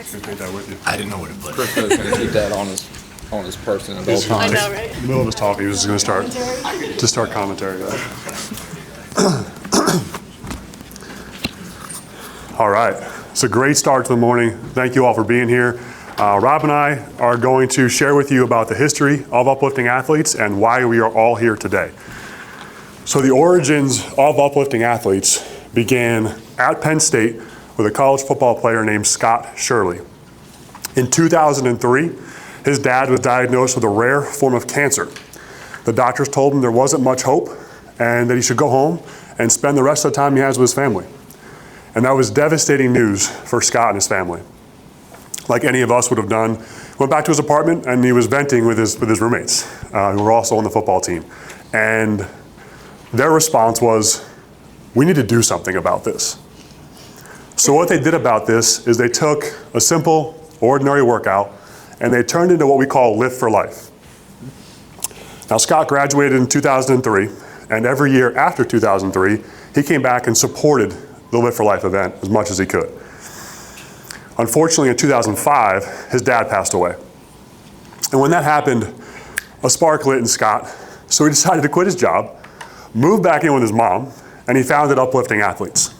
Should take that with you. I didn't know where to put it. Chris is going to keep that on his person at all times. I know, right? In the middle of his talk, he was just going to start commentary. All right, it's a great start to the morning. Thank you all for being here. Rob and I are going to share with you about the history of uplifting athletes and why we are all here today. So the origins of uplifting athletes began at Penn State with a college football player named Scott Shirley. In 2003, his dad was diagnosed with a rare form of cancer. The doctors told him there wasn't much hope and that he should go home and spend the rest of the time he has with his family. And that was devastating news for Scott and his family. Like any of us would have done, went back to his apartment and he was venting with his roommates who were also on the football team. And their response was, we need to do something about this. So what they did about this is they took a simple, ordinary workout and they turned it into what we call Lift for Life. Now Scott graduated in 2003, and every year after 2003, he came back and supported the Lift for Life event as much as he could. Unfortunately, in 2005, his dad passed away. And when that happened, a spark lit in Scott, so he decided to quit his job, move back in with his mom, and he founded Uplifting Athletes.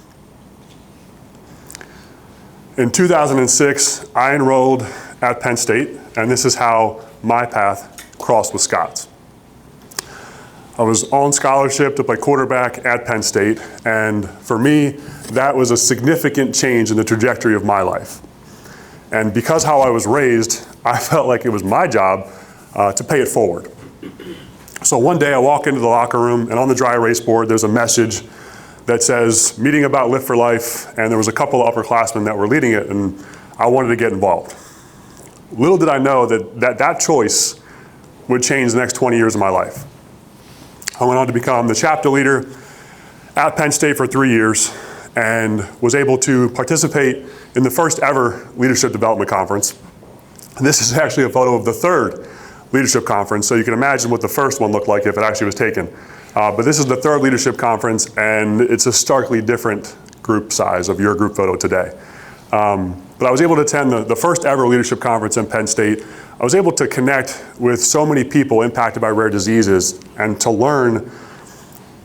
In 2006, I enrolled at Penn State, and this is how my path crossed with Scott's. I was on scholarship to play quarterback at Penn State, and for me, that was a significant change in the trajectory of my life. And because how I was raised, I felt like it was my job to pay it forward. So one day I walk into the locker room, and on the dry erase board, there's a message that says, meeting about Lift for Life, and there was a couple of upperclassmen that were leading it, and I wanted to get involved. Little did I know that choice would change the next 20 years of my life. I went on to become the chapter leader at Penn State for 3 years and was able to participate in the first ever Leadership Development Conference. And this is actually a photo of the third Leadership Conference, so you can imagine what the first one looked like if it actually was taken. But this is the third Leadership Conference, and it's a starkly different group size of your group photo today. But I was able to attend the first ever Leadership Conference in Penn State. I was able to connect with so many people impacted by rare diseases and to learn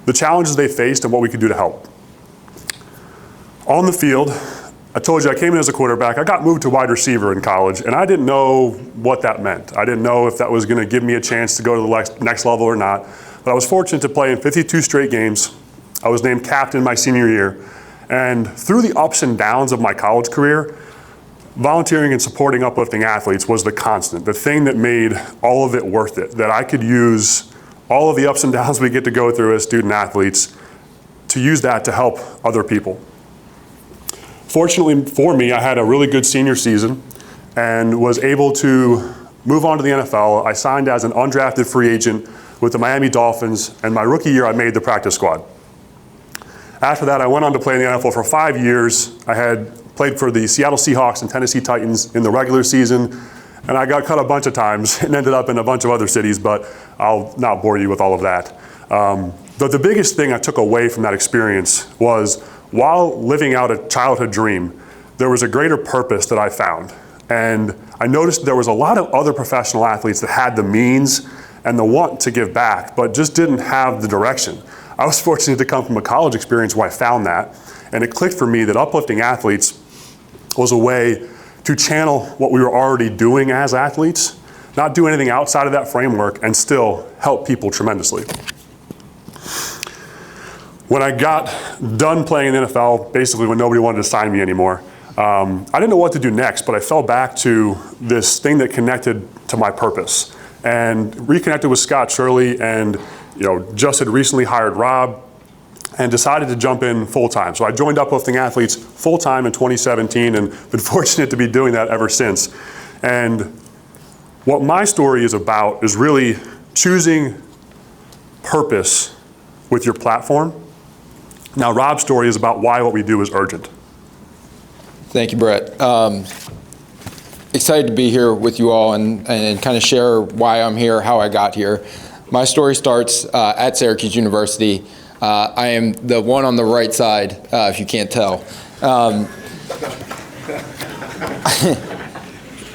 the challenges they faced and what we could do to help. On the field, I told you I came in as a quarterback. I got moved to wide receiver in college, and I didn't know what that meant. I didn't know if that was going to give me a chance to go to the next level or not. But I was fortunate to play in 52 straight games. I was named captain my senior year. And through the ups and downs of my college career, volunteering and supporting uplifting athletes was the constant, the thing that made all of it worth it, that I could use all of the ups and downs we get to go through as student athletes to use that to help other people. Fortunately for me, I had a really good senior season and was able to move on to the NFL. I signed as an undrafted free agent with the Miami Dolphins, and my rookie year I made the practice squad. After that, I went on to play in the NFL for 5 years. I had played for the Seattle Seahawks and Tennessee Titans in the regular season, and I got cut a bunch of times and ended up in a bunch of other cities, but I'll not bore you with all of that. But the biggest thing I took away from that experience was, while living out a childhood dream, there was a greater purpose that I found. And I noticed there was a lot of other professional athletes that had the means and the want to give back, but just didn't have the direction. I was fortunate to come from a college experience where I found that, and it clicked for me that uplifting athletes was a way to channel what we were already doing as athletes, not do anything outside of that framework, and still help people tremendously. When I got done playing in the NFL, basically when nobody wanted to sign me anymore, I didn't know what to do next, but I fell back to this thing that connected to my purpose, and reconnected with Scott Shirley, and just had recently hired Rob and decided to jump in full-time. So I joined Uplifting Athletes full-time in 2017 and been fortunate to be doing that ever since. And what my story is about is really choosing purpose with your platform. Now, Rob's story is about why what we do is urgent. Thank you, Brett. Excited to be here with you all and kind of share why I'm here, how I got here. My story starts at Syracuse University. I am the one on the right side, if you can't tell.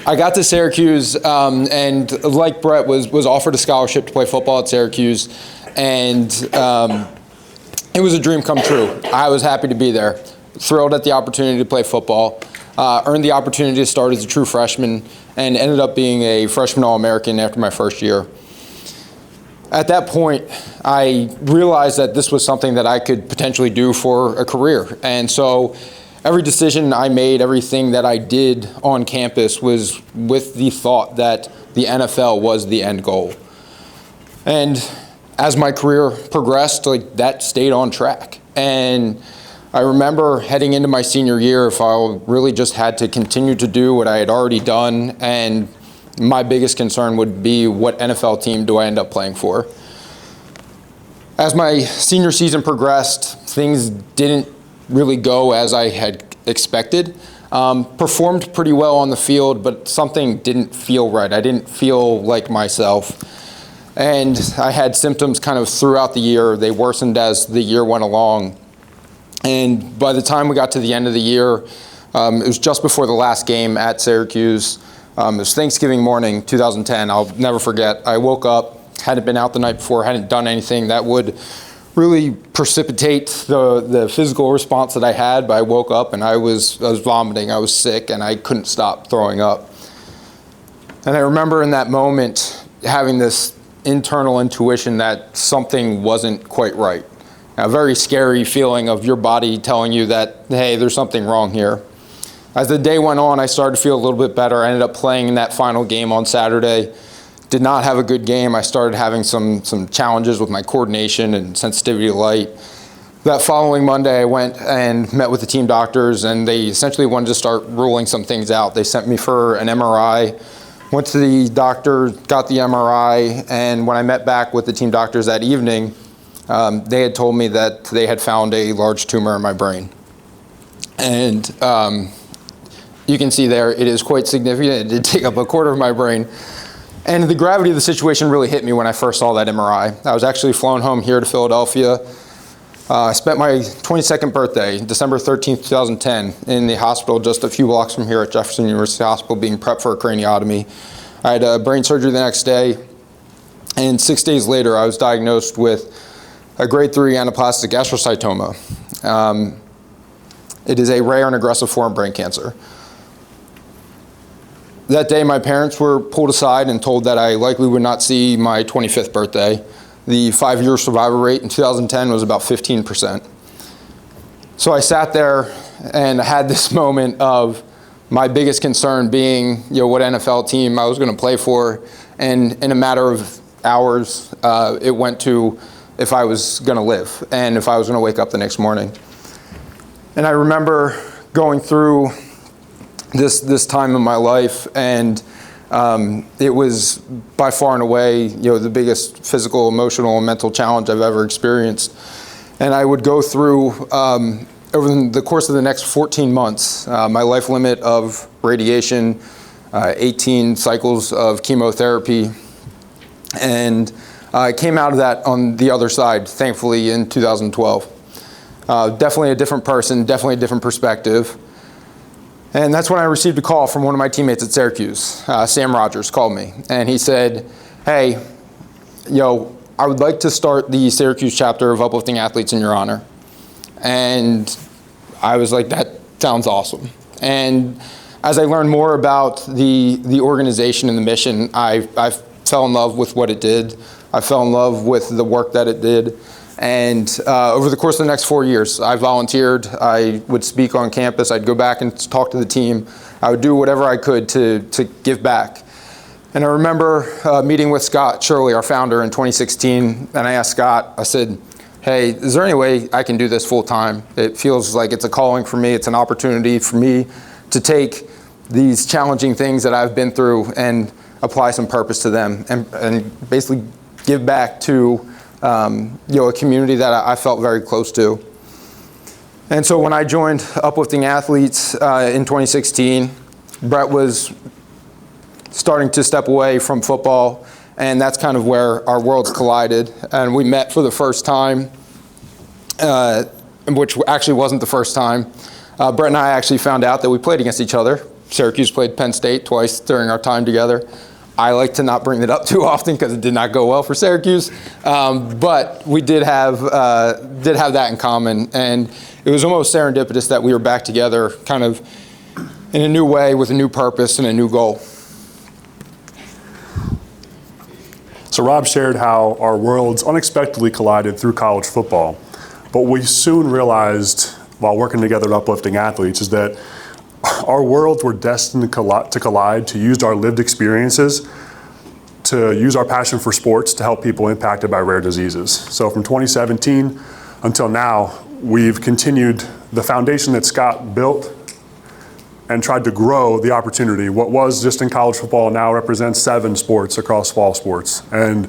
I got to Syracuse, and like Brett, was offered a scholarship to play football at Syracuse, and it was a dream come true. I was happy to be there, thrilled at the opportunity to play football, earned the opportunity to start as a true freshman, and ended up being a freshman All-American after my first year. At that point, I realized that this was something that I could potentially do for a career, and so every decision I made, everything that I did on campus was with the thought that the NFL was the end goal. And as my career progressed, that stayed on track. And I remember heading into my senior year, if I really just had to continue to do what I had already done, and my biggest concern would be what NFL team do I end up playing for. As my senior season progressed, things didn't really go as I had expected. Performed pretty well on the field, but something didn't feel right. I didn't feel like myself. And I had symptoms kind of throughout the year. They worsened as the year went along. And by the time we got to the end of the year, it was just before the last game at Syracuse. It was Thanksgiving morning, 2010. I'll never forget. I woke up, hadn't been out the night before, hadn't done anything that would really precipitate the physical response that I had, but I woke up and I was vomiting, I was sick, and I couldn't stop throwing up. And I remember in that moment having this internal intuition that something wasn't quite right. A very scary feeling of your body telling you that, hey, there's something wrong here. As the day went on, I started to feel a little bit better. I ended up playing in that final game on Saturday. Did not have a good game. I started having some challenges with my coordination and sensitivity to light. That following Monday, I went and met with the team doctors, and they essentially wanted to start ruling some things out. They sent me for an MRI, went to the doctor, got the MRI, and when I met back with the team doctors that evening, they had told me that they had found a large tumor in my brain. And you can see there, it is quite significant. It did take up a quarter of my brain. And the gravity of the situation really hit me when I first saw that MRI. I was actually flown home here to Philadelphia. I spent my 22nd birthday, December 13th, 2010, in the hospital just a few blocks from here at Jefferson University Hospital being prepped for a craniotomy. I had brain surgery the next day, and 6 days later I was diagnosed with a grade 3 anaplastic astrocytoma. It is a rare and aggressive form of brain cancer. That day, my parents were pulled aside and told that I likely would not see my 25th birthday. The 5-year survival rate in 2010 was about 15%. So I sat there and had this moment of my biggest concern being, what NFL team I was going to play for, and in a matter of hours, it went to if I was going to live and if I was going to wake up the next morning. And I remember going through this time in my life, and it was by far and away, the biggest physical, emotional, and mental challenge I've ever experienced. And I would go through, over the course of the next 14 months, my life limit of radiation, 18 cycles of chemotherapy, and I came out of that on the other side, thankfully, in 2012. Definitely a different person, definitely a different perspective. And that's when I received a call from one of my teammates at Syracuse. Sam Rogers called me, and he said, hey, I would like to start the Syracuse chapter of Uplifting Athletes in your honor. And I was like, that sounds awesome. And as I learned more about the organization and the mission, I fell in love with what it did. I fell in love with the work that it did. And over the course of the next 4 years, I volunteered. I would speak on campus. I'd go back and talk to the team. I would do whatever I could to give back. And I remember meeting with Scott Shirley, our founder, in 2016. And I asked Scott, I said, hey, is there any way I can do this full time? It feels like it's a calling for me. It's an opportunity for me to take these challenging things that I've been through and apply some purpose to them and basically give back to a community that I felt very close to. And so when I joined Uplifting Athletes in 2016, Brett was starting to step away from football, and that's kind of where our worlds collided. And we met for the first time, which actually wasn't the first time. Brett and I actually found out that we played against each other Syracuse played Penn State twice during our time together. I like to not bring it up too often because it did not go well for Syracuse, but we did have that in common, and it was almost serendipitous that we were back together, kind of in a new way with a new purpose and a new goal. So Rob shared how our worlds unexpectedly collided through college football, but we soon realized while working together at Uplifting Athletes is that our worlds were destined to collide, to use our lived experiences, to use our passion for sports to help people impacted by rare diseases. So from 2017 until now, we've continued the foundation that Scott built and tried to grow the opportunity. What was just in college football now represents 7 sports across fall sports. And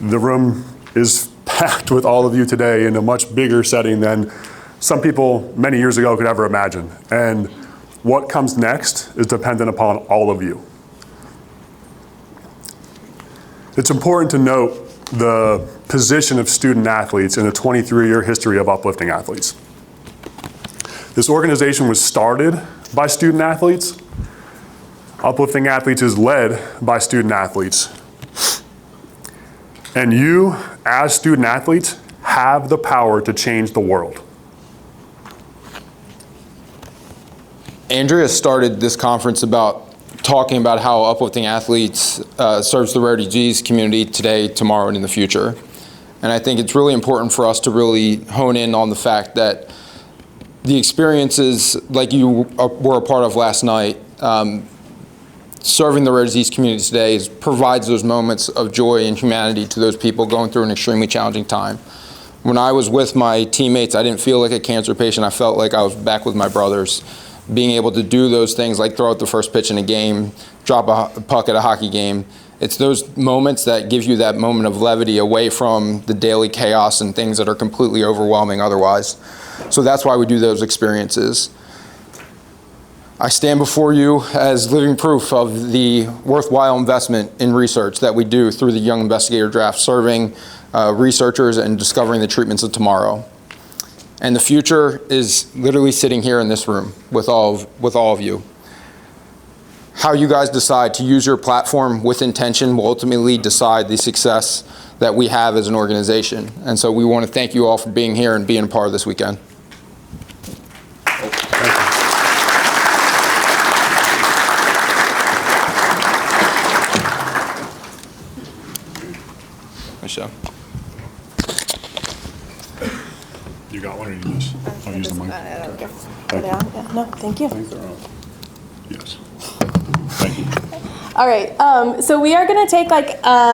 the room is packed with all of you today in a much bigger setting than some people many years ago could ever imagine. And what comes next is dependent upon all of you. It's important to note the position of student athletes in the 23-year history of Uplifting Athletes. This organization was started by student athletes. Uplifting Athletes is led by student athletes. And you, as student athletes, have the power to change the world. Andrea started this conference talking about how Uplifting Athletes serves the rare disease community today, tomorrow, and in the future. And I think it's really important for us to really hone in on the fact that the experiences like you were a part of last night, serving the rare disease community today provides those moments of joy and humanity to those people going through an extremely challenging time. When I was with my teammates, I didn't feel like a cancer patient. I felt like I was back with my brothers. Being able to do those things like throw out the first pitch in a game, drop a puck at a hockey game, it's those moments that give you that moment of levity away from the daily chaos and things that are completely overwhelming otherwise. So that's why we do those experiences. I stand before you as living proof of the worthwhile investment in research that we do through the Young Investigator Draft, serving researchers and discovering the treatments of tomorrow. And the future is literally sitting here in this room with all of you. How you guys decide to use your platform with intention will ultimately decide the success that we have as an organization. And so we want to thank you all for being here and being a part of this weekend. Michelle. You got one or you just? I'll use the mic. I don't care. Thank you. Yeah, no, thank you. Yes. Thank you. All right, so we are gonna take like